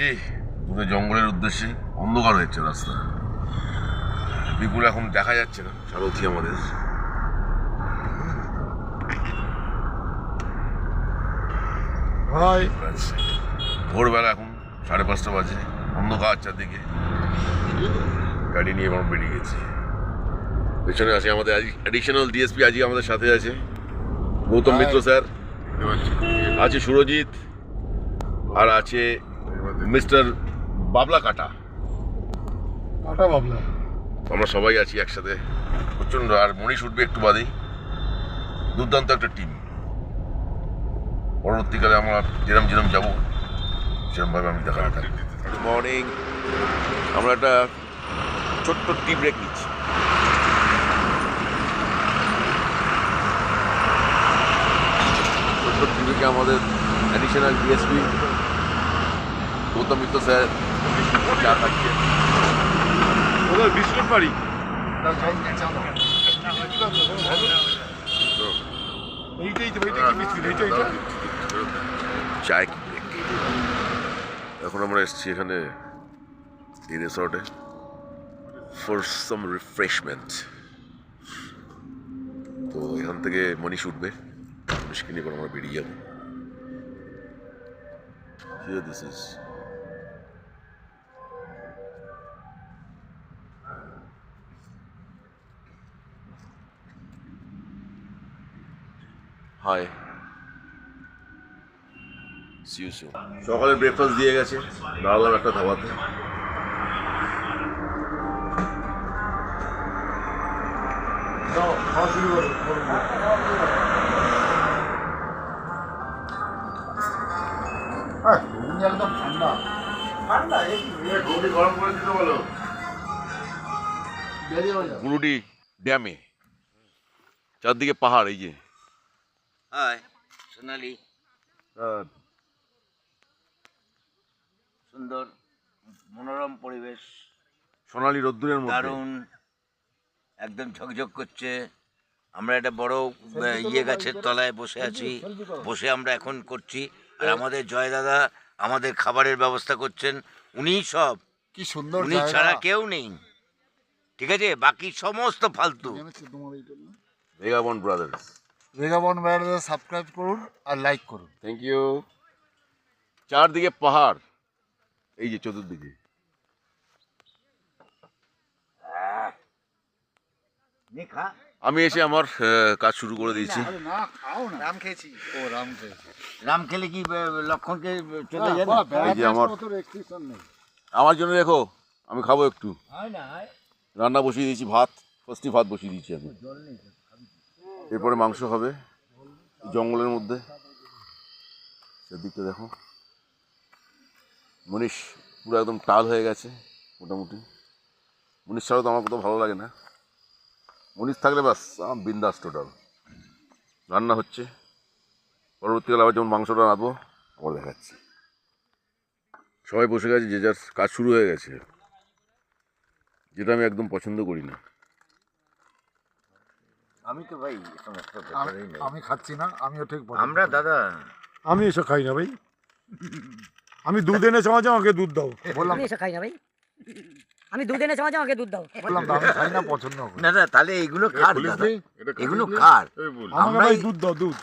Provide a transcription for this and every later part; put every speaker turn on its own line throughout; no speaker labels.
দূরে জঙ্গলের উদ্দেশ্যে অন্ধকার হয়েছে রাস্তা। বিপুল এখন দেখা যাচ্ছে না, সারথি আমাদের। ভোরবেলা এখন 5:30 বাজে, অন্ধকার চারদিকে। গাড়ি নিয়ে আমরা বেরিয়ে গেছি। পেছনে আছে আমাদের অ্যাডিশনাল ডিএসপি, আজকে আমাদের সাথে আছে গৌতম মিত্র স্যার, আছে সুরজিৎ, আর আছে মিস্টার বাবলা কাটা বাবলা। আমরা সবাই আছি একসাথে, প্রচন্ড। আর মনীষ উঠবে একটু বাদেই। দুর্দান্ত একটা টিম। পরবর্তীকালে আমরা যেরম যাবো সেরমভাবে আমি দেখা থাকি। Good morning. আমরা একটা ছোট্ট টি ব্রেক নিচ্ছি। ছোট্ট টি ব্রেকে আমাদের অ্যাডিশনাল ডিএসপি গৌতম মিত্র স্যার চা খাচ্ছে। বিস্কুট পারি চায় কি ব্রেক। এখন আমরা এসেছি এখানে এই রিসর্টে ফর সাম রিফ্রেশমেন্ট। তো এখান থেকে মনীষ উঠবে, মনীষকে নিয়ে আমরা বেরিয়ে যাবো। Here this is. Hi, see you soon. সকালে ব্রেকফাস্ট দিয়ে গেছে, দাঁড়ালাম একটা ধাবাতে।
একদম ঠান্ডা ঠান্ডা,
গরম করে দিতে বলো। গুরুডি ড্যামে চারদিকে পাহাড়, এই যে
সোনালি সুন্দর মনোরম পরিবেশ,
সোনালি রোদ্দুরের মধ্যে
দারুণ, একদম ঝকঝক করছে। আমরা একটা বড় গাছের তলায় বসে আছি, বসে আমরা এখন করছি। আর আমাদের জয় দাদা আমাদের খাবারের ব্যবস্থা করছেন। উনি সব,
কি সুন্দর,
উনি ছাড়া কেউ নেই, ঠিক আছে? বাকি সমস্ত ফালতু।
Vagabond brothers,
vagabond brothers subscribe করুন আর লাইক করুন।
Thank you. চারদিকে পাহাড়, এই যে চতুর্দিকে। আমি এসে আমার কাজ শুরু করে দিয়েছি।
রাম খেয়েছি, ও রাম খেয়েছি।
রাম খেলে কি লক্ষণকে চলে যাবে?
এই যে আমার জন্য রেখো, আমি খাবো একটু। রান্না বসিয়ে দিয়েছি, ভাত, ফার্স্টই ভাত বসিয়ে দিয়েছি আমি। এরপরে মাংস হবে জঙ্গলের মধ্যে। সেদিকটা দেখো, মনীষ পুরো একদম টাল হয়ে গেছে মোটামুটি। মনীষ ছাড়া তো আমার কোথাও ভালো লাগে না। মনীষ থাকলে ব্যাস আমার বিন্দাস টোটাল। রান্না হচ্ছে, পরবর্তীকালে আবার যেমন মাংসটা রাঁধবো আবার দেখাচ্ছি। সবাই বসে গেছে, যে যার কাজ শুরু হয়ে গেছে, যেটা আমি একদম পছন্দ করি না।
আমি তো ভাই
আমি খাচ্ছি না, আমিও ঠিক
আমরা দাদা
আমি এসব খাই না ভাই। আমি দুধ এনে সময় আমাকে দুধ দাও।
বললাম
আমি এসব খাই না ভাই। আমি দুধ এনে সময় আমাকে দুধ দাও।
বললাম তো আমি খাই না, পছন্দ করি
না। তাহলে এইগুলো কার দাদা? এগুলো কার?
আমাকে ভাই দুধ দাও, দুধ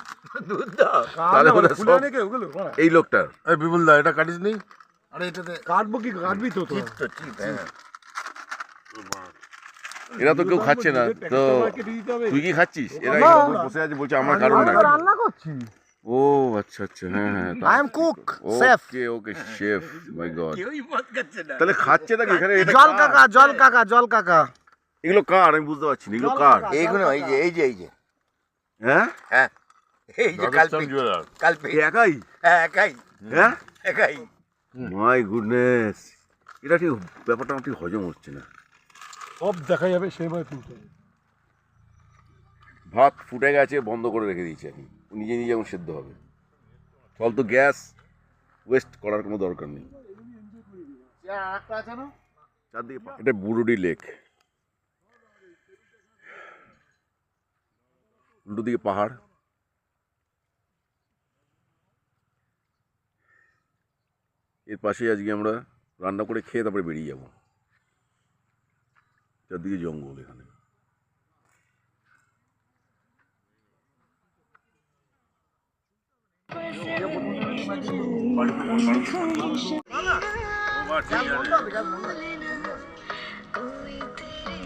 দুধ দাও।
তাহলে বলে
খুলে
সব
এনে কে ওগুলো?
এই লোকটা।
এই বিপুল দা, এটা কাটিস নি? আরে এটাতে
কাটবো কি? কাটবি তো তোরা।
তো ঠিক, হ্যাঁ।
এরা তো কেউ খাচ্ছে না, তো তুই কি খাচ্ছিস? এরা এরকম বসে আছে, বলছে আমার কারণ না।
রান্না করছি।
ও আচ্ছা আচ্ছা, হ্যাঁ হ্যাঁ।
I am cook, chef.
Okay okay, chef, my god.
কেউই মদ খাচ্ছে না।
তাহলে খাচ্ছে নাকি এখানে? এটা
জল
কার?
কাকা, জল কাকা, জল কাকা।
এগুলো কার আমি বুঝতে পারছি না, এগুলো কার?
এইগুলো এই যে
হ্যাঁ
হ্যাঁ, এই যে কালপিট।
এ একাই?
হ্যাঁ, একাই
হ্যাঁ,
একাই।
My goodness. এটা ঠিক ব্যাপারটা আমার ঠিক হজম হচ্ছে না।
সব দেখা যাবে সেভাবে তুলতে হবে।
ভাত ফুটে গেছে, বন্ধ করে রেখে দিয়েছি আমি, নিজে নিজে এখন সেদ্ধ হবে। ফলতু গ্যাস ওয়েস্ট করার কোনো দরকার নেই। এটা বুরুডি লেক, উল্টো দিকে পাহাড়। এর পাশেই আজকে আমরা রান্না করে খেয়ে তারপরে বেরিয়ে যাব। চারদিকে জঙ্গল এখানে।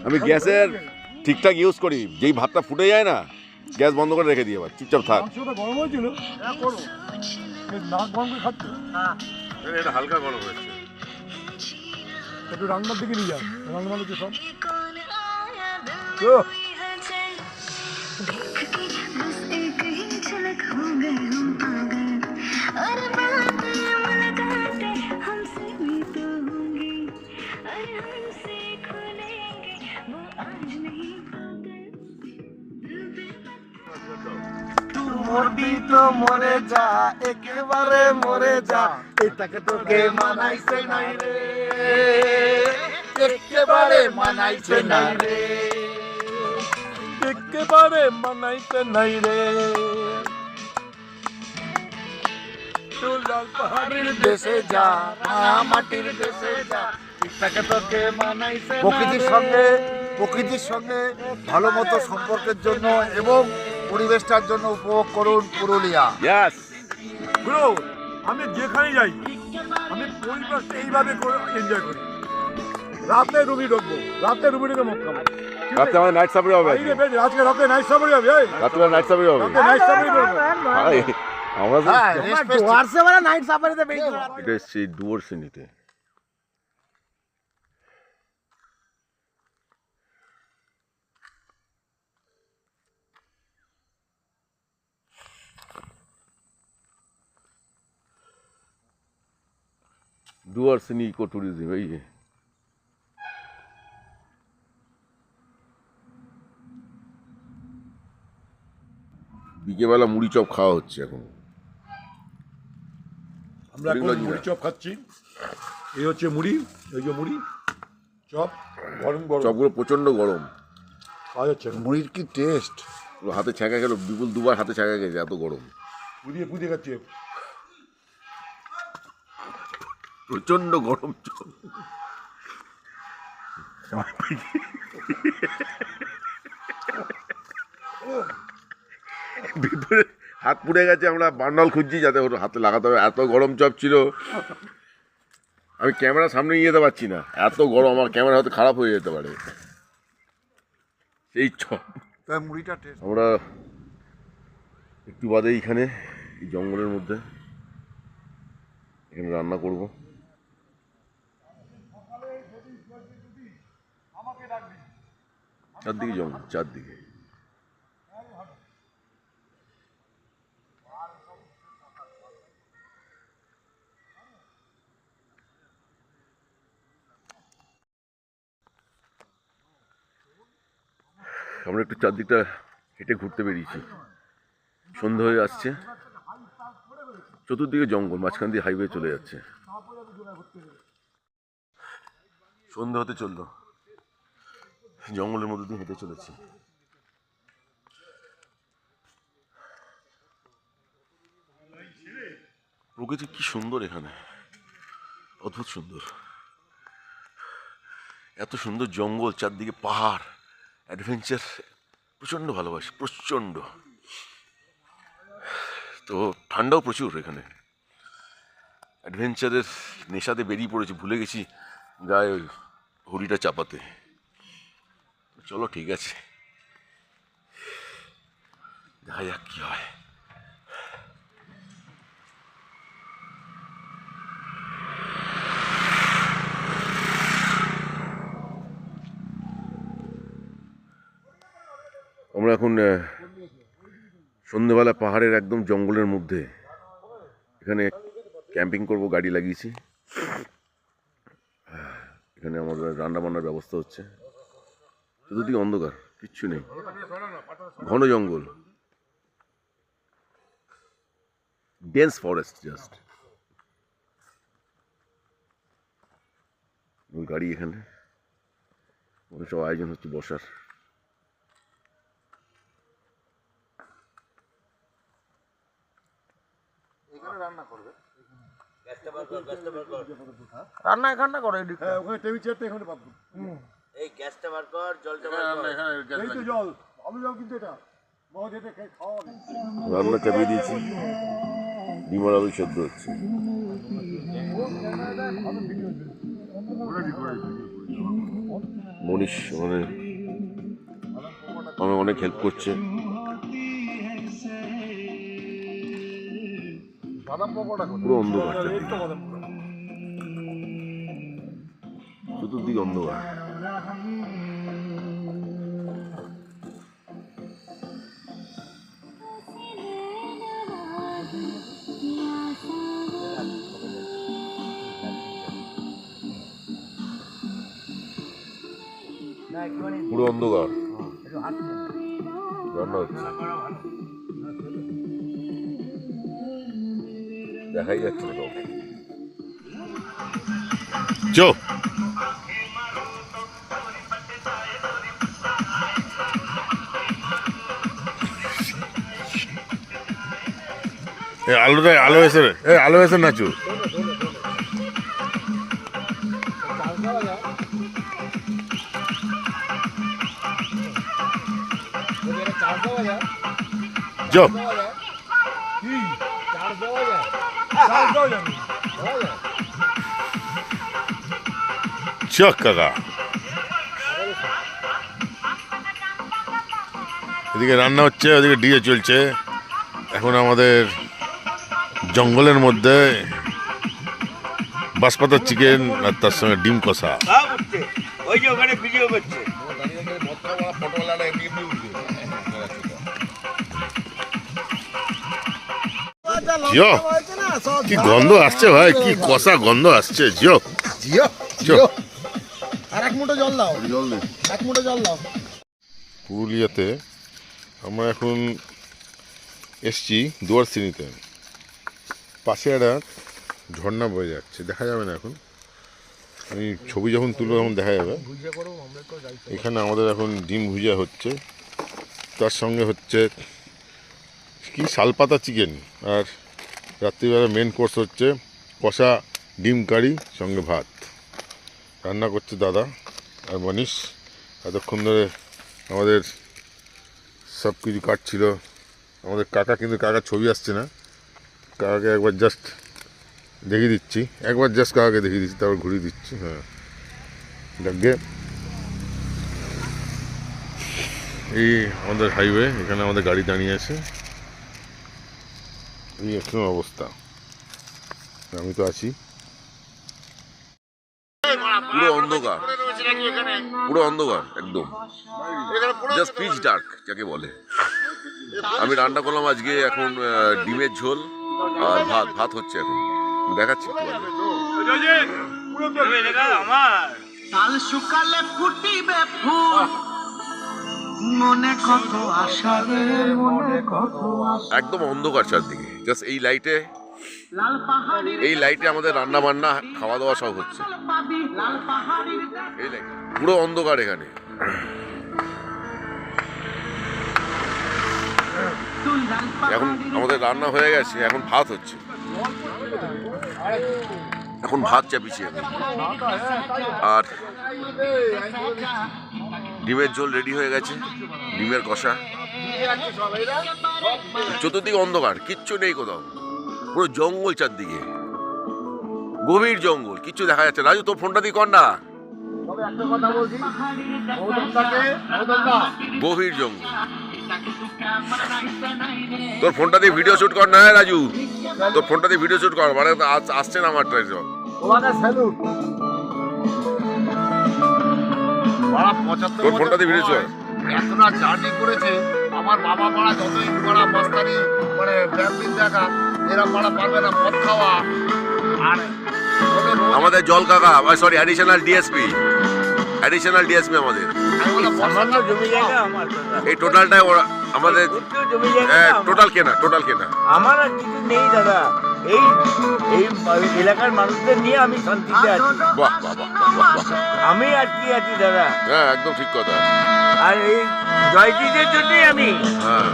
আমি গ্যাসের ঠিকঠাক ইউজ করি, যেই ভাতটা ফুটে যায় না গ্যাস বন্ধ করে রেখে দিই, এবার চুপচাপ থাক।
মাংসটা গরম হয়েছিল, নাক গরম করে খাচ্ছে,
এটা হালকা গরম হয়েছে।
একটু রান্নার দিকে নিয়ে যাও, রান্না হচ্ছে সব।
মরবি তো মরে যা, একেবারে মরে যা, এটাকে তোকে মানাইছে নাই রে, একেবারে মানাইছে নাই রে,
একেবারে মানাইতে নাই রে। তুই লাল পাহাড়ের
দেশে যা, মাটির দেশে যা, এটাকে তোকে মানাইছে। প্রকৃতির সঙ্গে ভালো মতো সম্পর্কের জন্য এবং পরিবেশটার জন্য উপভোগ করুন পুরুলিয়া।
ইয়েস
ব্রো, আমি যেখানে যাই আমি পরিবেশটা এইভাবে এনজয় করি। রাতে রুমি ঢুকবো, রাতে রুমি ঢুকে মদ খাবো।
রাতে আমাদের নাইট সাফারি হবে,
এই রে বেশ, আজকে রাতে নাইট সাফারি হবে। এই
রাতে নাইট সাফারি হবে।
রাতে নাইট সাফারি করবো।
ভাই, আমরা তো এটা এসছি ডুয়ার্সে নিতে। ডুয়ার্সে ইকো ট্যুরিজম, এই যে বিকেলবেলা মুড়ি চপ খাওয়া হচ্ছে এখন।
আমরা এখন মুড়ি চপ খাচ্ছি। এই হচ্ছে মুড়ি, এই যে মুড়ি চপ, গরম গরম
চপগুলো প্রচন্ড গরম।
খাওয়া যাচ্ছে না।
মুড়ির কি টেস্ট!
হাতে ছ্যাঁকা গেল, বিপুল দুবার হাতে ছ্যাঁকা গেছে, এত গরম।
পুদিয়ে পুদিয়ে খাচ্ছে।
প্রচন্ড গরম চপ। ভিতরে হাত পুড়ে গেছে, আমরা বান্ডাল খুঁজছি যাতে ওর হাতে লাগাতে হবে, এত গরম চপ ছিল। আমি ক্যামেরার সামনে নিয়ে যেতে পারছি না, এত গরম। আমার ক্যামেরা হয়তো খারাপ হয়ে যেতে পারে। সেই চপ
তাই মুড়িটা টেস্ট।
আমরা একটু বাদে এইখানে এই জঙ্গলের মধ্যে এখানে রান্না করব। চারদিকে জঙ্গল, চারদিকে। আমরা একটু চারদিকটা হেঁটে ঘুরতে বেরিয়েছি। সন্ধ্যা হয়ে আসছে, চতুর্দিকে জঙ্গল, মাঝখান দিয়ে হাইওয়ে চলে যাচ্ছে। সন্ধ্যা হতে চললো, জঙ্গলের মধ্যে দিয়ে হেঁটে চলেছি। প্রকৃতি কি সুন্দর এখানে, অদ্ভুত সুন্দর। এত সুন্দর জঙ্গল, চারদিকে পাহাড়, অ্যাডভেঞ্চার প্রচণ্ড ভালোবাসি, প্রচণ্ড। তো ঠান্ডাও প্রচুর এখানে। অ্যাডভেঞ্চারের নেশাতে বেরিয়ে পড়েছি, ভুলে গেছি গায়ে ওই হুডিটা চাপাতে। চলো ঠিক আছে, দেখা যাক কি হয়। আমরা এখন সন্ধ্যেবেলা পাহাড়ের একদম জঙ্গলের মধ্যে এখানে ক্যাম্পিং করব, গাড়ি লাগিয়েছি। এখানে আমাদের রান্না বান্নার ব্যবস্থা হচ্ছে। চতুর্দিকে অন্ধকার, কিচ্ছু নেই, ঘন জঙ্গল, ডেন্স ফরেস্ট জাস্ট। ওই গাড়ি এখানে, সব আয়োজন হচ্ছে বসার।
এখানে রান্না করবে।
রান্না এখানটা করো এই দিকটা।
হ্যাঁ ওখানে টেবিল চেয়ারটা এখানে পাবো।
এই গ্যাসটা বার কর, জলটা বার কর।
এই তো জল আলু জল কিন্তু এটা বাবা যেটা খাওয়া
রান্না চাপিয়ে দিয়েছি, ডিম আর আলু সেদ্ধ হচ্ছে। মনীষ মানে আমার অনেক হেল্প করছে।
বাদাম পকোড়া
পুরো অন্ধকার, চতুর্দিকে অন্ধকার। পুরো অন্ধকার, রান্না হচ্ছে, দেখাই যাচ্ছে না কাউকে। চো আলো এসে আলো এসে নাচু। চো চক কাকা, এদিকে রান্না হচ্ছে, ওদিকে ডিজে চলছে। এখন আমাদের জঙ্গলের মধ্যে বাঁশপাতার চিকেন আর তার সঙ্গে ডিম কষা।
ওই যে ওখানে ভিডিও করছে।
জিও, কি গন্ধ আসছে ভাই, কি কষা গন্ধ আসছে। জিও
জিও
জিও,
আর এক মুঠো জল দাও,
জল নেই।
এক মুঠো জল দাও।
পুরুলিয়াতে আমরা এখন এসছি দুয়ারসিনিতে। পাশে একটা ঝর্ণা বয়ে যাচ্ছে, দেখা যাবে না এখন, আমি ছবি যখন তুলবো তখন দেখা যাবে। এখানে আমাদের এখন ডিম ভুজিয়া হচ্ছে, তার সঙ্গে হচ্ছে কি শালপাতা চিকেন, আর রাত্রিবেলা মেন কোর্স হচ্ছে কষা ডিম কারি সঙ্গে ভাত। রান্না করছে দাদা আর মনীষ। এতক্ষণ ধরে আমাদের সব কিছু কাটছিল আমাদের কাকা, কিন্তু কাকার ছবি আসছে না। কাকাকে একবার জাস্ট দেখিয়ে দিচ্ছি, একবার জাস্ট কাকাকে দেখিয়ে দিচ্ছি, তারপর ঘুরিয়ে দিচ্ছি। হ্যাঁ, যাকে এই আমাদের হাইওয়ে, এখানে আমাদের গাড়ি দাঁড়িয়ে আছে। এই এখন অবস্থা, আমি তো আছি পুরো অন্ধকার, পুরো অন্ধকার একদম, জাস্ট পিচ ডার্ক যাকে বলে। আমি রান্না করলাম আজকে এখন ডিমের ঝোল আর ভাত। ভাত হচ্ছে এখন, দেখাচ্ছি একটু আগে।
কাল সকালে ফুটিবে ফুল, মনে কত আশা রে, মনে কত আশা।
একদম অন্ধকার চারদিকে, জাস্ট এই লাইটে,
লাল পাহাড়ির
এই লাইটে আমাদের রান্না বান্না খাওয়া দাওয়া সব হচ্ছে।
পাবি, লাল পাহাড়ির
এই লাইট, পুরো অন্ধকার এখানে।
তুই লাল
এখন আমাদের রান্না হয়ে গেছে, এখন ভাত হচ্ছে, এখন ভাত চাপিয়েছি আমি। আর ডিমের ঝোল রেডি হয়ে গেছে, ডিমের কষা। চতুর্দিকে অন্ধকার, কিচ্ছু নেই কোথাও, পুরো জঙ্গল চারদিকে, গভীর জঙ্গল, কিচ্ছু দেখা যাচ্ছে না। রাজু তোর ফোনটা দিয়ে কর না,
তবে একটা কথা বলছি, গৌতমদাকে, গৌতমদা
গভীর জঙ্গল। তোর ফোনটা দিয়ে ভিডিও শুট কর না রাজু, তোর ফোনটা দিয়ে ভিডিও শুট কর, মানে আসছে না আমার ট্রাই।
তোমাকে স্যালুট। মারা 75
তোর ফোনটা দিয়ে ভিডিও কর।
এতটা জার্নি করেছে, আমার বাবা মারা যতই মারা মাস্তানি মানে ব্যাপিন দেখা, এরা মারা পারবে না মদ খাওয়া। আর
আমাদের জল কাকা, sorry additional DSP, additional DSP আমাদের
সামান্য জমি জায়গা আমার দাদা।
এই টোটালটাই ওরা আমাদের
একটু জমি জায়গা না আমার।
টোটাল কেনা, টোটাল কেনা।
আমার আর কিছু নেই দাদা, এই এই এলাকার মানুষদের নিয়ে আমি শান্তিতে আছি।
বাহ বাহ বাহ বাহ বাহ।
আমি আর কি আছি দাদা,
হ্যাঁ একদম ঠিক কথা।
আর এই জয়জিতের জন্যই আমি।
হ্যাঁ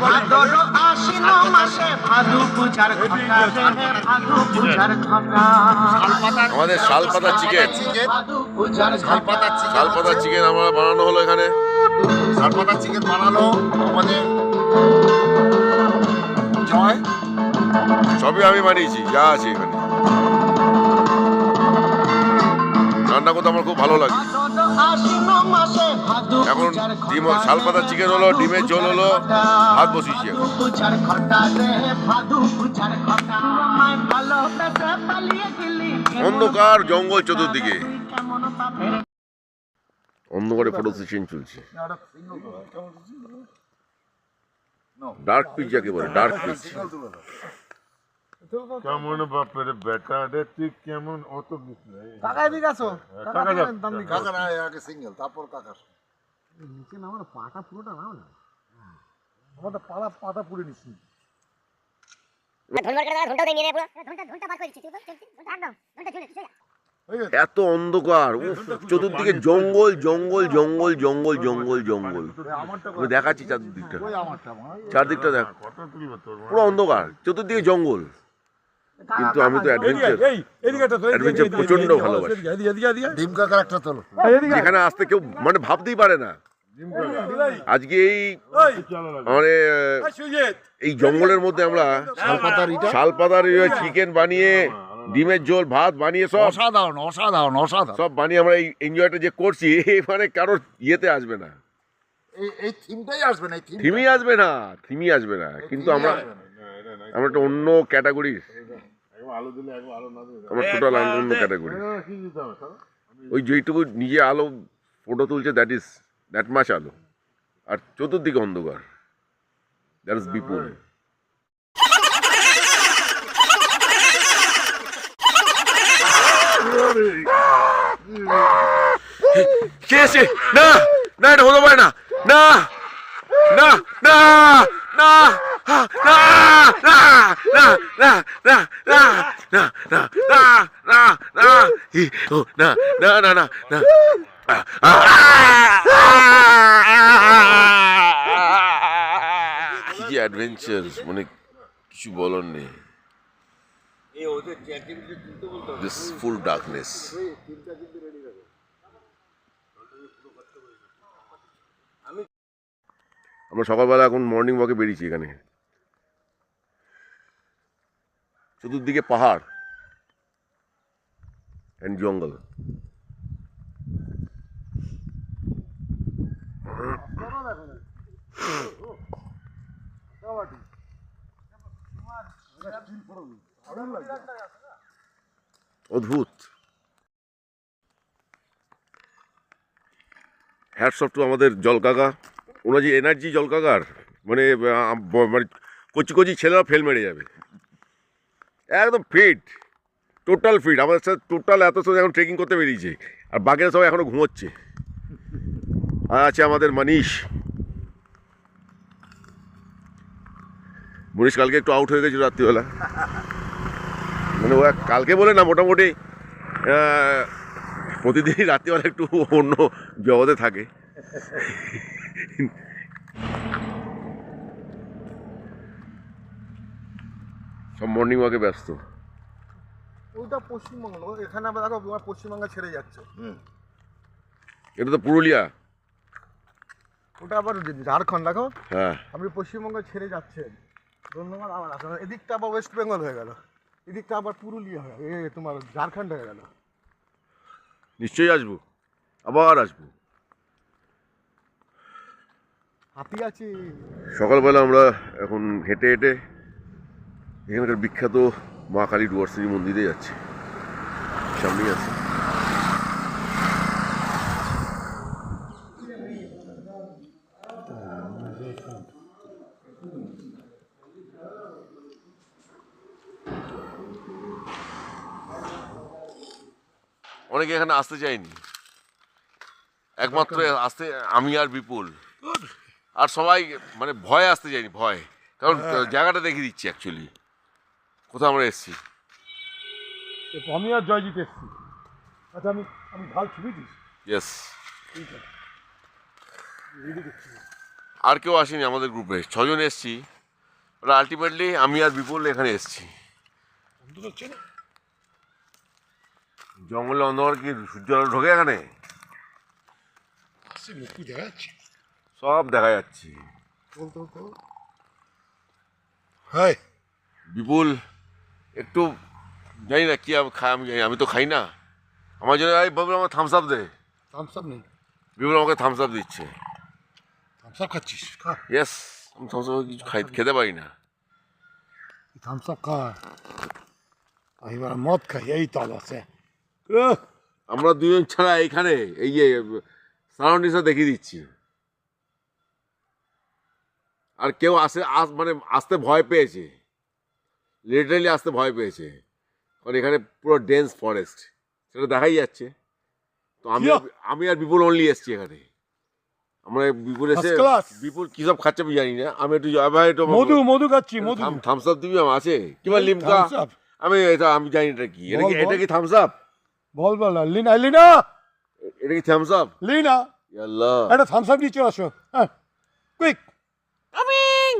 ভাদর আশ্বিন মাসে ভাদু পূজার ঘটা রে ভাদু পূজার ঘটা
আমাদের শালপাতা চিকেন,
ভাদু পূজার ঘটা
শালপাতা চিকেন আমরা বানানো হলো এখানে।
শালপাতা চিকেন বানালো আমাদের জয়।
সবই আমি বানিয়েছি, যা আছে এখানে। রান্না করতে আমার খুব ভালো লাগে। এখন ডিম শালপাতা চিকেন হলো, ডিমের ঝোল হলো, ভাত বসিয়েছি এখন। অন্ধকার জঙ্গল চতুর্দিকে, অন্ধকারে ফটো সেশন চলছে। ডার্ক পিচ যাকে বলে, ডার্ক পিচ।
কেমন বাপের বেটা রে তুই কেমন, অত কিছু নাই।
কাকা এদিকে আসো,
কাকা যাও।
কাকা না আগে সিঙ্গেল, তারপর কাকা।
নিচে নামার পাটা পুরোটা নাও না, আমাদের পাটা পুড়ে নিচ্ছি।
এত অন্ধকার, উফ, চতুর্দিকে জঙ্গল জঙ্গল জঙ্গল জঙ্গল জঙ্গল জঙ্গল। আমি দেখাচ্ছি চারদিকটা, চারদিকটা দেখ, পুরো অন্ধকার, চতুর্দিকে জঙ্গল। কিন্তু আমি তো অ্যাডভেঞ্চার প্রচন্ড ভালোবাসি।
ডিম কাকার একটা তোলো।
যেখানে আসতে কেউ মানে ভাবতেই পারে না। আজকে এই মানে এই জঙ্গলের মধ্যে আমরা শালপাতার চিকেন বানিয়ে, ডিমের ঝোল, ভাত বানিয়ে, সব
অসাধারণ অসাধারণ অসাধারণ
সব বানিয়ে আমরা এই এনজয়টা যে করছি, মানে কারোর ইয়েতে আসবে না,
এই থিমটাই আসবে না, এই
থিমই আসবে না, থিমই আসবে না। কিন্তু আমরা একটা অন্য ক্যাটাগরির, আমার টোটাল অন্য ক্যাটাগরি। ওই যেইটুকু নিজে আলো ফটো তুলছে, দ্যাট মাস আলো, আর চতুর্দিকে অন্ধকার, দ্যাট ইজ বিপুল। কে আছে? না না, এটা হতে পারে না, না না না না না না না না না না না না না না না ও না না না না না। কি যে অ্যাডভেঞ্চার, মানে কিছু বলার নেই। This full darkness. আমরা সকালবেলা এখন মর্নিং ওয়াকে বেরিয়েছি। এখানে চতুর্দিকে পাহাড় অ্যান্ড জঙ্গল। অদ্ভুত। হ্যাটস অফ টু আমাদের জল কাকা। ওনার যে এনার্জি, জল কাকার মানে কচি কচি ছেলেরা ফেল মেরে যাবে, একদম ফিট, টোটাল ফিট। আমাদের সাথে টোটাল এত সময় এখন ট্রেকিং করতে বেরিয়েছে, আর বাকিরা সবাই এখনও ঘুমোচ্ছে। আর আছে আমাদের মনীষ। মনীষ কালকে একটু আউট হয়ে গেছিল রাত্রিবেলা, মানে ও কালকে বলে না, মোটামুটি প্রতিদিনই রাত্রিবেলা একটু অন্য জগতে থাকে। সব মর্নিং ওয়াকে ব্যস্ত।
ওইটা পশ্চিমবঙ্গ, এখানে আবার দেখো তোমার পশ্চিমবঙ্গ ছেড়ে যাচ্ছে।
এটা তো পুরুলিয়া।
ওটা আবার ঝাড়খণ্ড, দেখো।
হ্যাঁ,
আপনি পশ্চিমবঙ্গ ছেড়ে যাচ্ছেন, ধন্যবাদ। আবার আসলে এদিকটা আবার ওয়েস্ট বেঙ্গল হয়ে গেল, এদিকটা আবার পুরুলিয়া হয়ে গেল, তোমার ঝাড়খণ্ড হয়ে গেল।
নিশ্চয়ই আসবো, আবার আসবো।
হাতি আছে।
সকালবেলা আমরা এখন হেঁটে হেঁটে এখানকার বিখ্যাত মা কালী ডুয়ার্সিনী মন্দিরে যাচ্ছি, সামনেই আছে। অনেকে এখানে আসতে চায়নি, একমাত্র আসতে আমি আর বিপুল, আর সবাই মানে ভয়ে আসতে চাইনি, ভয়। কারণ জায়গাটা দেখিয়ে দিচ্ছি অ্যাকচুয়ালি কোথাও আমরা এসেছি।
আমি আর জয়জিৎ এসছি। আচ্ছা, আমি ঢাল ছবি দিস।
ইয়েস, আর কেউ আসেনি আমাদের গ্রুপে, 6 জন এসছি। ওরা আলটিমেটলি আমি আর বিপুল এখানে এসছি। জঙ্গলে অন্ধকার কি সূর্য আলো ঢোকে এখানে? সব দেখা যাচ্ছে।
হাই
বিপুল একটু জানি না কি খাই, আমি জানি, আমি তো খাই না। আমার জন্য বিপুল আমাকে থামস আপ দে।
থামস আপ নেই,
বিপুল আমাকে থামস আপ দিচ্ছে।
থামস আপ খাচ্ছিস? খা
ইয়েস, আমি থামস আপ কিছু খেতে পারি না।
থামস আপ খা, এবার মদ খাই, এই তাল আছে।
আমরা দুজন ছাড়া এখানে এই যে সারাউন্ডিংসটা দেখিয়ে দিচ্ছি, আর কেউ মানে আসতে ভয় পেয়েছে, লিটারালি আসতে ভয় পেয়েছে, কারণ এখানে পুরো ডেন্স ফরেস্ট, সেটা দেখাই যাচ্ছে। তো আমি আর বিপুল অনলি এসছি এখানে। আমরা বিপুল এসে,
First class.
বিপুল কি সব খাচ্ছে আমি জানি না। আমি একটু
মধু খাচ্ছি, মধু।
থামস আপ দিবি আমার আছে কিংবা লিমকা,
থামস আপ
আমি জানি এটা কি।
বল,
এটা কি থামস আপ?
বল বল, লিনা লিনা
এটা কি থামস আপ?
লিনা,
আল্লাহ,
একটা থামস আপ দিয়ে চলে আসো। হ্যাঁ, কুইক কামিং।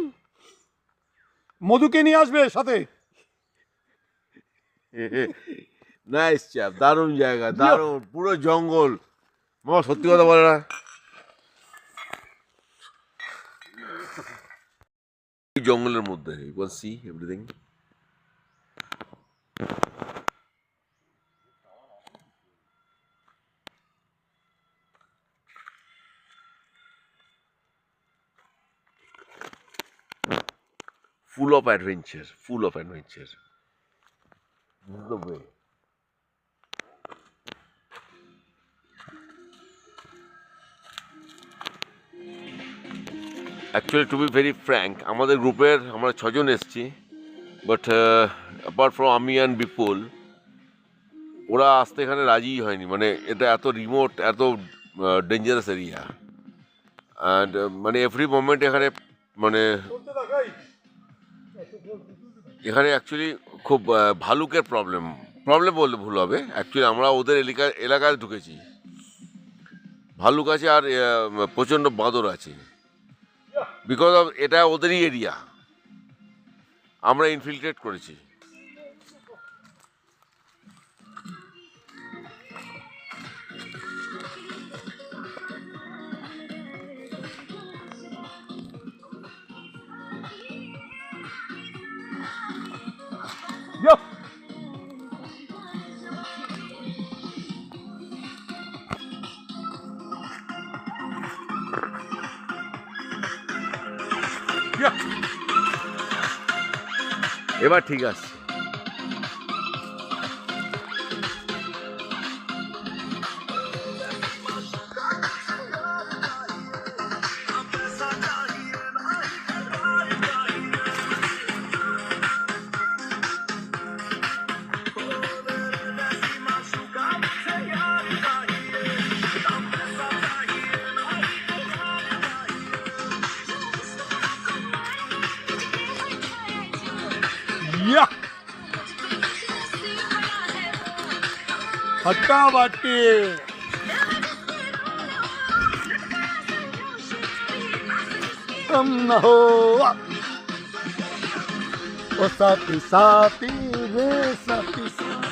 মধুকে নিয়ে আসবে সাথে।
নাইস চ্যাপ, দারুণ জায়গা, দারুণ, পুরো জঙ্গল। মামা সত্যি কথা বলে না, জঙ্গলের মধ্যে you can see everything. Full of adventure, full of adventure. This is the way. Actually, to be very frank, আমাদের গ্রুপের আমরা 6 জন এসেছি, বাট অ্যাপার্ট ফ্রম আমি অ্যান্ড বিপুল, ওরা আসতে এখানে রাজিই হয়নি। মানে এটা এত রিমোট, এত ডেঞ্জারাস এরিয়া, অ্যান্ড মানে এভরি মোমেন্ট এখানে, মানে এখানে অ্যাকচুয়ালি খুব ভালুকের প্রবলেম বললে ভুল হবে। অ্যাকচুয়ালি আমরা ওদের এলাকায় ঢুকেছি, ভালুক আছে আর প্রচণ্ড বাঁদর আছে, বিকজ অফ এটা ওদেরই এরিয়া, আমরা ইনফিল্ট্রেট করেছি।
Yup.
এবার ঠিক আছে।
Yeah. हट्टा बाटी। हम न हो ओ साथी साथी रे साथी साथी।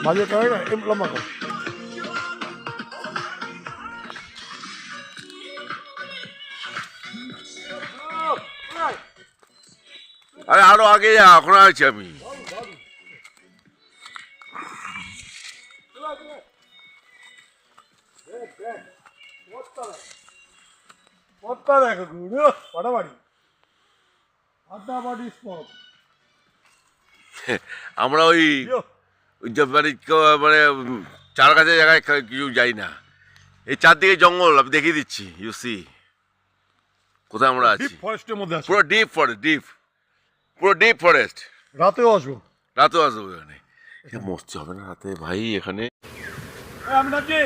Banyak kali lama kok.
আরে আরো আগে যা, এখন আছি আমি।
Motta দেখো গুড়ো পাড়াবাড়ি আড্ডাবাড়ি স্পট।
আমরা ওই মানে চার কাছে জায়গায় কিছু যাই না, এই চারদিকে জঙ্গল আমি দেখিয়ে দিচ্ছি। ইউ সি কোথায় আমরা আছি,
ফরেস্টের মধ্যে আছে,
পুরো ডিপ ফরেস্ট, পুরো ডিপ ফরেস্ট।
রাতেও আসবো,
রাতেও আসবো এখানে। মস্তি হবে না রাতে ভাই এখানে?
আমি নাকি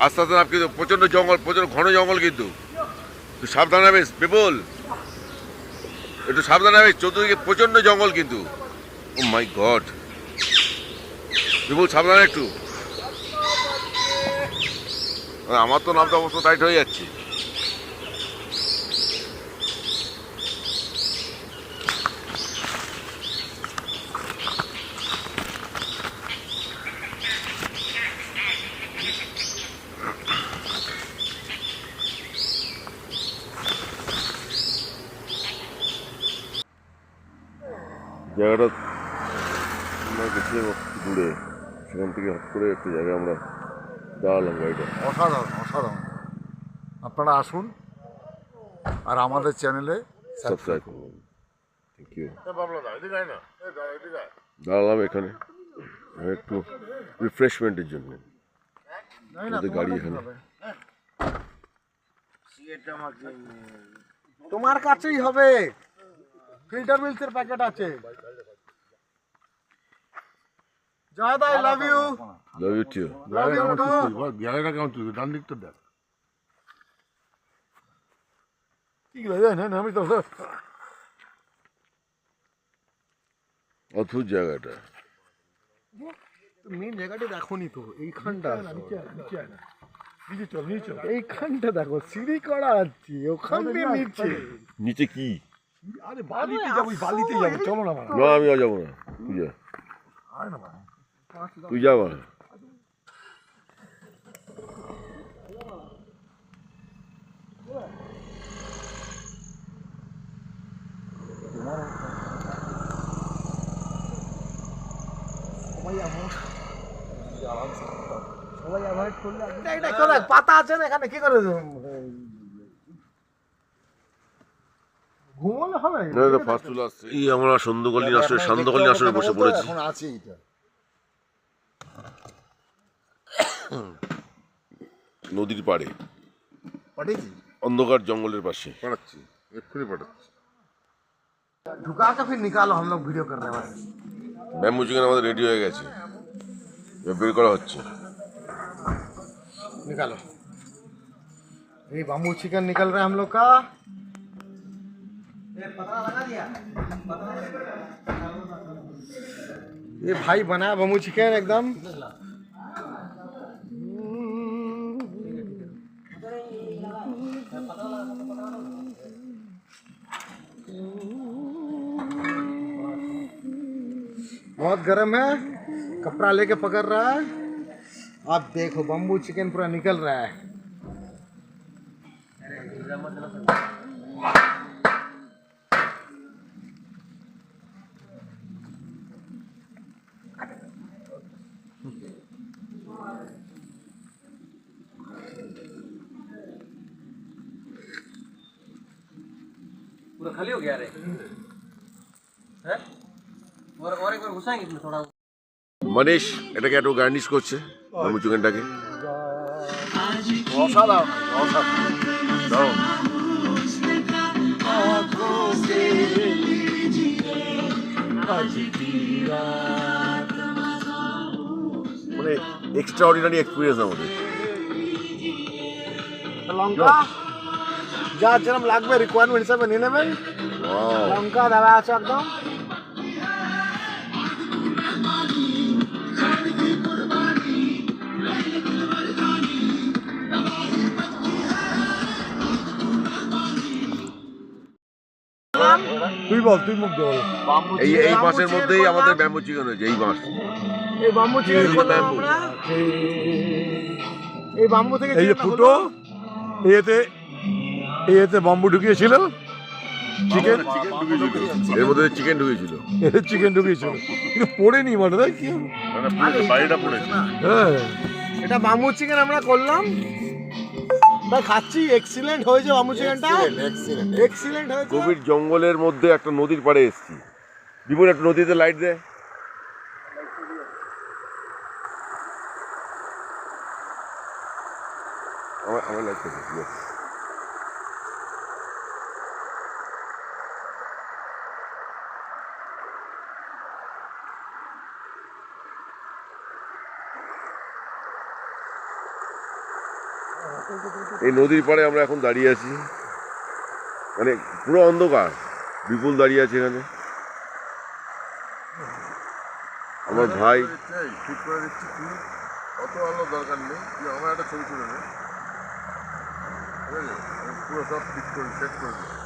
আস্তে আস্তে কিন্তু প্রচণ্ড জঙ্গল, প্রচণ্ড ঘন জঙ্গল কিন্তু। একটু সাবধানে বেশ বিপুল, একটু সাবধানে বেশ, চতুর্দিকে প্রচন্ড জঙ্গল কিন্তু। ও মাই গড, বিপুল সাবধানে একটু। আমার তো নামতে অবস্থা টাইট হয়ে যাচ্ছে। জায়গাটা আমরা গেছিলাম একটু দূরে, সেখান থেকে হট করে একটা জায়গায় আমরা দাঁড়ালাম গাড়িটা।
অসাধারণ অসাধারণ। আপনারা আসুন আর আমাদের চ্যানেলে
সাবস্ক্রাইব করুন। Thank you. দাঁড়ালাম এখানে একটু রিফ্রেশমেন্টের জন্য। আমাদের গাড়ি এখানে।
তোমার কাছেই হবে, ফিল্টার মিল্সের প্যাকেট আছে। জয়দা I love you.
Love you too.
জায়গাটা কেমন তুলবে? ডান দিকটা দেখ। ঠিক আছে, আমি তো
অদ্ভুত জায়গাটা।
মেন জায়গাটা দেখোনি তো, এইখানটা
নিচে চল, নিচে চল।
এইখানটা দেখো, সিঁড়ি করা আছে ওখান থেকে নিচে।
নিচে কি?
আরে বালিতে যাবো, বালিতে যাবো, চলো না মারা।
না আমি আর যাবো না, তুই যা,
আয় না মারা।
তুই যা বাড়া।
পাতা আছে না এখানে, কি করে ঘুমোলে হবে?
ফার্স্ট চলে আসছে। এই আমরা সন্ধ্যকল্লিন আসরে, সন্ধ্যকল্লিন আসরে বসে পড়েছি।
এখন আছে এটা
নদীর পাড়ে,
পাঠিয়েছি,
অন্ধকার জঙ্গলের পাশে।
पढ़ाচ্ছি এক্ষুনি पढ़ाচ্ছি। ঢুকা के फिर निकालो, हम लोग वीडियो कर रहे हैं।
ব্যাম্বু চিকেন আমাদের রেডি হয়ে গেছে, এবার বের করা হচ্ছে।
निकालो, ये बाम्बू चिकन निकल रहा है हम लोग का। ये भाई बनाया बाम्बू चिकन एकदम। बहुत गर्म है, कपड़ा लेके पकड़ रहा है। आप देखो बम्बू चिकन पूरा निकल रहा है।
पूरा खाली हो गया रे हैं? और एक बार घुसाएंगे इसमें थोड़ा।
মনীষ এটাকে একটু গার্নিশ করছে ব্যাম্বু চিকেনটাকে।
অসাধারণ অসাধারণ।
দাও। মানে এক্সট্রা অর্ডিনারি এক্সপিরিয়েন্স আমাদের।
লঙ্কা যা যেরকম লাগবে রিকোয়ারমেন্ট হিসাবে নিয়ে নেবেন।
Wow.
লঙ্কা দেওয়া আছে একদম।
তুই বল, তুই মুখ দেবো।
এই মাসের মধ্যেই আমাদের ব্যাম্বু চিকেন হয়েছে, এই মাস।
এই বাম্বু চিকেন করলাম আমরা। এই বাম্বু থেকে
এই যে ফুটো, এতে বাম্বু ঢুকিয়েছিল, চিকেন
এর মধ্যে চিকেন ঢুকেছিল,
চিকেন ঢুকিয়েছিল, কিন্তু পড়েনি মাঠে, তাই কি?
বাড়িটা পড়েছে।
হ্যাঁ,
এটা বাম্বু চিকেন আমরা করলাম, তাই খাচ্ছি। এক্সিলেন্ট হয়েছে বাম্বু চিকেনটা, এক্সিলেন্ট হয়েছে।
গভীর জঙ্গলের মধ্যে একটা নদীর পাড়ে এসেছি। বিপুল একটা নদীতে লাইট দে। আমার লাইট দে। এই নদীর পাড়ে আমরা এখন দাঁড়িয়ে আছি। মানে পুরো অন্ধকার। বিপুল দাঁড়িয়ে আছে এখানে, আমার ভাই। ঠিক করে দিচ্ছি, তুই অত আলো দরকার নেই, তুই আমার একটা ছবি তুলে নে, ঠিক আছে? আমি পুরো সব ঠিক করে সেট করে দিচ্ছি।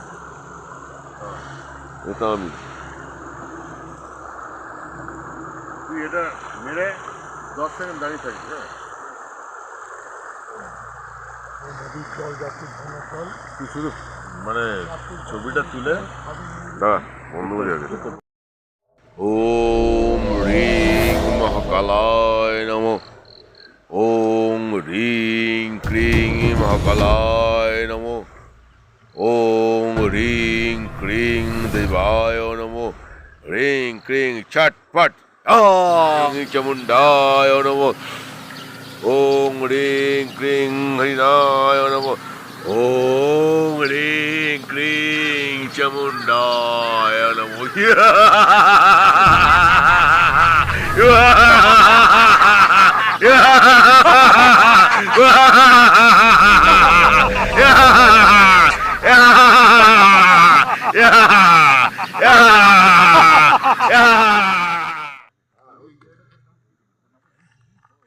এটা আমি, তুই এটা মেরে 10 সেকেন্ড দাঁড়িয়ে থাকিস। হ্যাঁ, তুই শুধু মানে ছবিটা তুলে দাঁড়া, বন্ধ হয়ে যাবে। ওম হ্রিং মহাকালায় নমঃ। ওম হ্রিং ক্রিং মহাকালায় নমঃ। ওম হ্রিং ক্রিং দেবায় নমঃ। হ্রিং ক্রিং ছটফট চামুণ্ডায় নমঃ। ওম হ্রিং ক্রিং হরিণায় নমঃ। ওম হ্রিং ক্রিং চামুণ্ডায় নমঃ।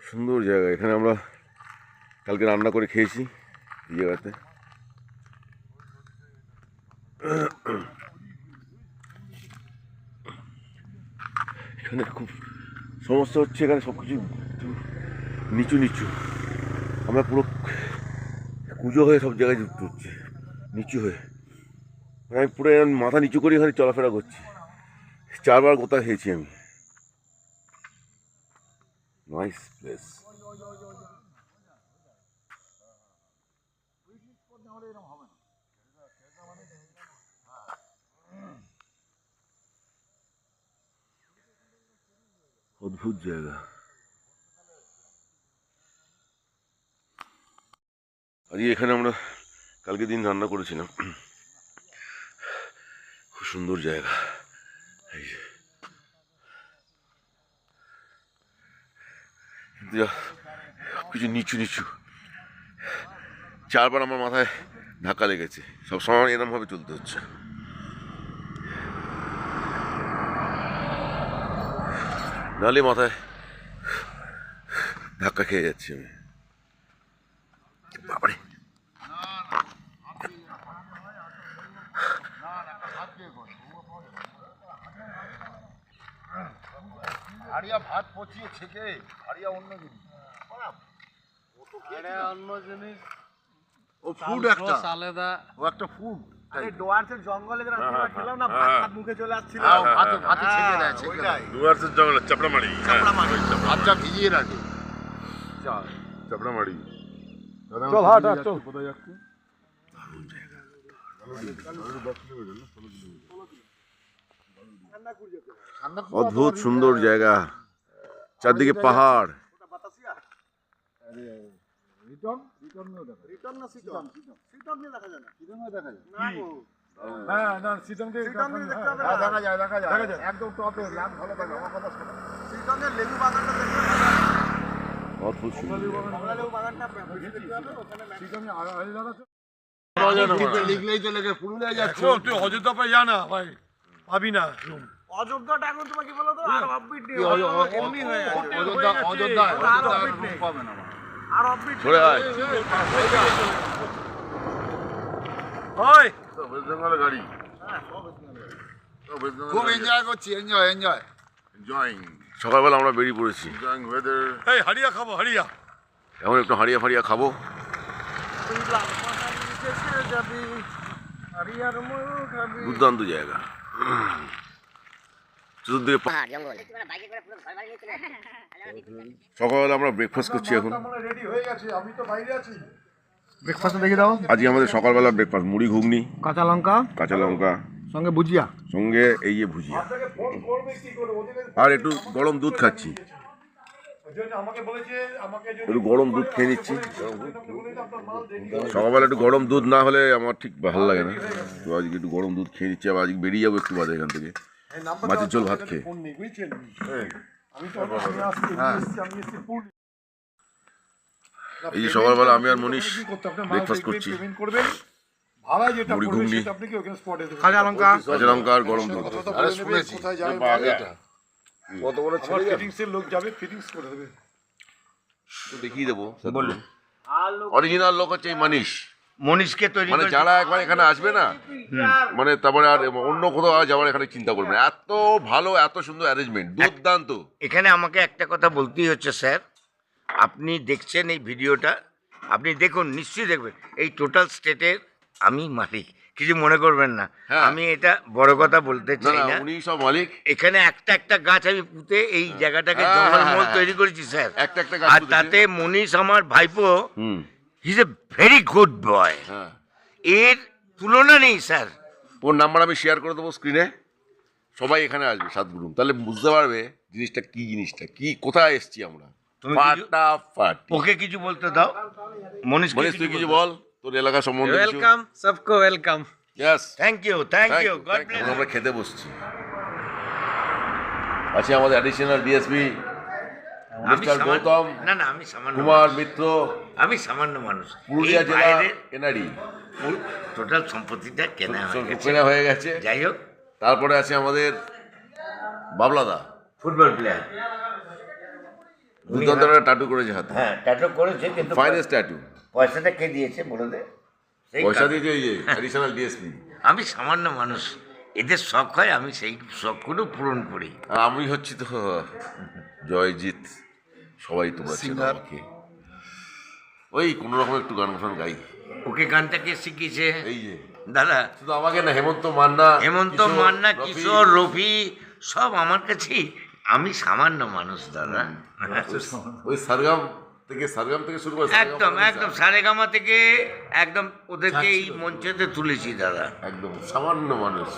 সুন্দর জায়গা। এখানে আমরা কালকে রান্না করে খেয়েছি এই জায়গাতে। এখানে খুব সমস্যা হচ্ছে, এখানে সব কিছু নিচু নিচু। আমরা পুরো কুঁজো হয়ে সব জায়গায় যুক্ত হচ্ছে, নিচু হয়ে। আমি পুরো মাথা নিচু করে এখানে চলাফেরা করছি। 4 বার গোতা খেয়েছি আমি। Nice place. অদ্ভুত জায়গা। আজকে এখানে আমরা কালকে দিন রান্না করেছিলাম। খুব সুন্দর জায়গা। এই যে কিছু নিচু নিচু। 4 বার আমার মাথায় ধাক্কা লেগেছে। সবসময় এরকম ভাবে চলতে হচ্ছে। নাহলে মাথায় ধাক্কা খেয়ে যাচ্ছি আমি। বাবারে,
হাড়িয়া ভাত পচিয়ে ছেঁকে হাড়িয়া অন্য জিনিস, অন্য জিনিস। ও ফুড একটা আলাদা, ও একটা ফুড।
ডোয়ার্সের জঙ্গলে খেলাম না, ভাত মুখে চলে আসছিল।
ভাতে ছেঁকে দেয়, ছেঁকে দেয়।
ডুয়ার্সের জঙ্গলে চাপড়ামারি।
ভাতটা ভিজিয়ে রাখে।
চাপড়ামারি।
চল হাট হাট চল।
কোথায় যাচ্ছে? অদ্ভুত সুন্দর জায়গা, চারদিকে পাহাড়।
হ্যাঁ না, সিটং দিয়ে দেখা যায়, দেখা যায় একদম টপে। লাভ ভালো থাকে, আমার কথা শোনো। সিটংয়ের লেবু বাগানটা দেখতে
অদ্ভুত সুন্দর।
লিখলেই তো লেগে পুরুলিয়া যাচ্ছে।
তুই অযোধ্যা পাই যা না ভাই, পাবি না। অযোধ্যাটা এখন তোমাকে বলো তো আর অফবিট নেই, এমনি হয়ে গেছে।
অযোধ্যা
আর অফবিট নেই,
পাবে না
আর অফবিট
সরে আয়।
ওই
ওয়েস্ট বেঙ্গলের গাড়ি।
খুব এনজয় করছি, এনজয় এনজয়।
এনজয়িং। সকালবেলা আমরা বেরিয়ে পড়েছি। Enjoying weather.
এই হাড়িয়া খাবো, হাড়িয়া।
এখন একটু হাঁড়িয়া ফাড়িয়া খাবো। দুর্দান্ত জায়গা, চতুর্দিকে
পাহাড় জঙ্গল।
সকালবেলা আমরা ব্রেকফাস্ট করছি এখন।
রেডি হয়ে গেছে, আমি তো বাইরে আছি।
ব্রেকফাস্টে দেখে দাও।
আজকে আমাদের সকালবেলা ব্রেকফাস্ট মুড়ি ঘুগনি,
কাঁচা লঙ্কা,
কাঁচা লঙ্কা,
সঙ্গে ভুজিয়া,
সঙ্গে এই যে ভুজিয়া,
ফোন করবে কি করে ওদিকে?
আর একটু গরম দুধ খাচ্ছি।
আমাকে বলেছে, আমাকে যদি
একটু গরম দুধ খেয়ে নিচ্ছি। সকালবেলা একটু গরম দুধ না হলে আমার ঠিক ভালো লাগে না, তো আজকে একটু গরম দুধ খেয়ে নিচ্ছি। আবার আজকে বেরিয়ে যাবো একটু বাদে এখান থেকে, মাছের ঝোল ভাত খেয়ে।
ফোন নেই বুঝছেন? আমি তো আমি আসছি, আমি এসছি ফুল।
এই যে সকালবেলা আমি আর মনীষ ব্রেকফাস্ট করছি।
পেমেন্ট করবেন, হাওড়ায় যেটা
মুড়ি
পড়বে
ঘুগনি।
সেটা আপনি কি ওখানে স্পটে দেবেন?
কাঁচা লঙ্কা
কাঁচা লঙ্কা আর গরম দুধ।
আরে শুনেছি কোথায় যাবে
কত বড়
আমার
ছেড়ে যাবে
ফিটিংসের লোক যাবে, ফিটিংস করে দেবে।
তো দেখিয়ে দেবো। বলুন অরিজিনাল লোক হচ্ছে এই মানিশ,
মনীষকে তৈরি
মানে
করে
যারা একবার এখানে আসবে না মানে তারপরে আর অন্য কোথাও যাওয়ার এখানে চিন্তা করবে না। এত ভালো, এত সুন্দর অ্যারেঞ্জমেন্ট, দুর্দান্ত।
এখানে আমাকে একটা কথা বলতেই হচ্ছে স্যার, আপনি দেখছেন এই ভিডিওটা, আপনি দেখুন, নিশ্চয়ই দেখবেন। এই টোটাল স্টেটের আমি মালিক, কিছু মনে করবেন না।
হ্যাঁ।
আমি এটা বড় কথা বলতে
না
চাই
না,
না।
উনি সব মালিক।
এখানে একটা একটা গাছ আমি পুঁতে এই জায়গাটাকে
হ্যাঁ,
জঙ্গলমহল
হ্যাঁ,
তৈরি করেছি স্যার।
একটা একটা গাছ
আর
পুঁতেছে।
তাতে মনীষ আমার ভাইপো,
হুম,
he is a very good boy.
হ্যাঁ।
এর তুলনা নেই স্যার।
ওর নাম্বার আমি শেয়ার করে দেবো স্ক্রিনে, সবাই এখানে আসবে সাতগুরুম, তাহলে বুঝতে পারবে জিনিসটা কি কোথায় এসছি আমরা।
তুমি কিছু-
ফাটাফাটি।
ওকে কিছু বলতে দাও। মনীষ
মনীষ তুই কিছু বল তোর এলাকা সম্বন্ধে।
वेलकम सबको welcome.
Yes,
thank you, thank you, god bless.
আমরা খেতে বসছি। আছে আমাদের অ্যাডিশনাল ডিএসপি মিস্টার গৌতম
না না, আমি সামান্য
কুমার মিত্র,
আমি সামান্য মানুষ।
পুরুলিয়া জেলা এনআরই,
টোটাল সম্পত্তিটা কেনা হয়ে গেছে।
কেনা হয়ে গেছে।
যাই হোক,
তারপরে আছে আমাদের বাবলাদা,
ফুটবল প্লেয়ার।
দুর্দান্ত একটা টাটু করেছে হাতে,
হ্যাঁ, ট্যাটু করেছে, কিন্তু
ফাইনেস্ট ট্যাটু।
পয়সাটা কে দিয়েছে বলে দে। সেই
পয়সা
কারণে।
দিয়েছে এই যে অ্যাডিশনাল ডিএসপি।
আমি সামান্য মানুষ, এদের শখ হয়, আমি সেই শখগুলো পূরণ করি।
আর আমি হচ্ছি তো জয়জিৎ, সবাই তোমরা চেনো আমাকে। ওই কোনো রকম একটু গান ফান গাই।
ওকে গানটা কে শিখিয়েছে?
এই যে
দাদা
শুধু আমাকে না, হেমন্ত মান্না,
হেমন্ত
কিশোর,
মান্না,
রফি,
কিশোর, রফি, সব আমার কাছেই। আমি সামান্য মানুষ দাদা।
ওই সারগাম থেকে শুরু করে
একদম একদম সারেগামা থেকে একদম ওদেরকে এই মঞ্চেতে তুলেছি দাদা।
একদম সামান্য মানুষ।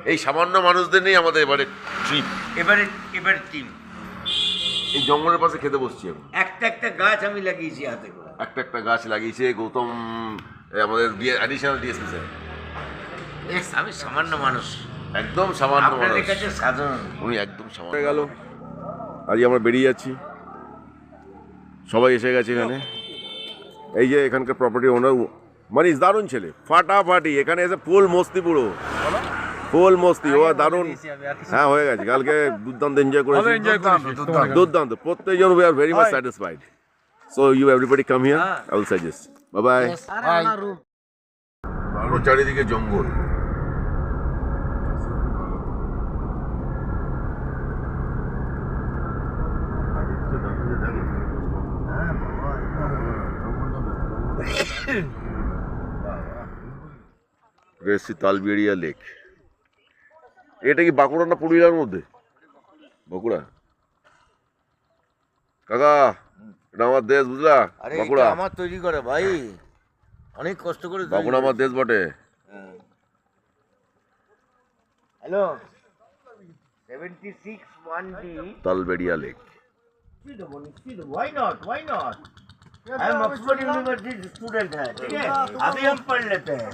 এই সামান্য মানুষদের নিয়ে আমাদের এবারে ট্রিপ।
এবারে টিম
এই জঙ্গলের পাশে খেতে বসছি এখন।
একটা একটা গাছ আমি লাগিয়েছি হাতে করে।
একটা একটা গাছ লাগিয়েছে গৌতম, আমাদের অ্যাডিশনাল ডিএসপি স্যার।
আমি সামান্য মানুষ,
একদম সামান্য
আপনাদের
মানুষ,
কাছে সাধারণ।
উনি একদম সামান্য। হয়ে গেল, আজকে আমরা বেরিয়ে যাচ্ছি, সবাই এসে গেছে এখানে। এই যে এখানকার প্রপার্টি ওনার মানিস, দারুণ ছেলে, ফাটাফাটি। এখানে এসে ফুল মস্তি, পুরো ফুল মস্তি। ও দারুণ, হ্যাঁ হয়ে গেছে। কালকে দুর্দান্ত এনজয় করেছি, দুর্দান্ত। প্রত্যেকজন we are very much satisfied. So you everybody come here, I will suggest. Bye bye. চারিদিকে জঙ্গল। রেসি তালবেড়িয়া লেক। এটা কি বাঁকুড়া না পুরুলিয়ার মধ্যে? বাঁকুড়া। কাকা, এটা আমার দেশ, বুঝলা?
আরে
বাঁকুড়া,
এটা আমার তৈরি করে ভাই, অনেক কষ্ট করে তৈরি
বাঁকুড়া আমার দেশ বটে।
Hello 76 1D
Talberia lake.
Why not? Why not? I am Oxford University student है, ठीक है? अभी हम पढ़ लेते हैं।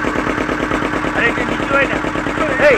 अरे ये नीचे है ना? Hey,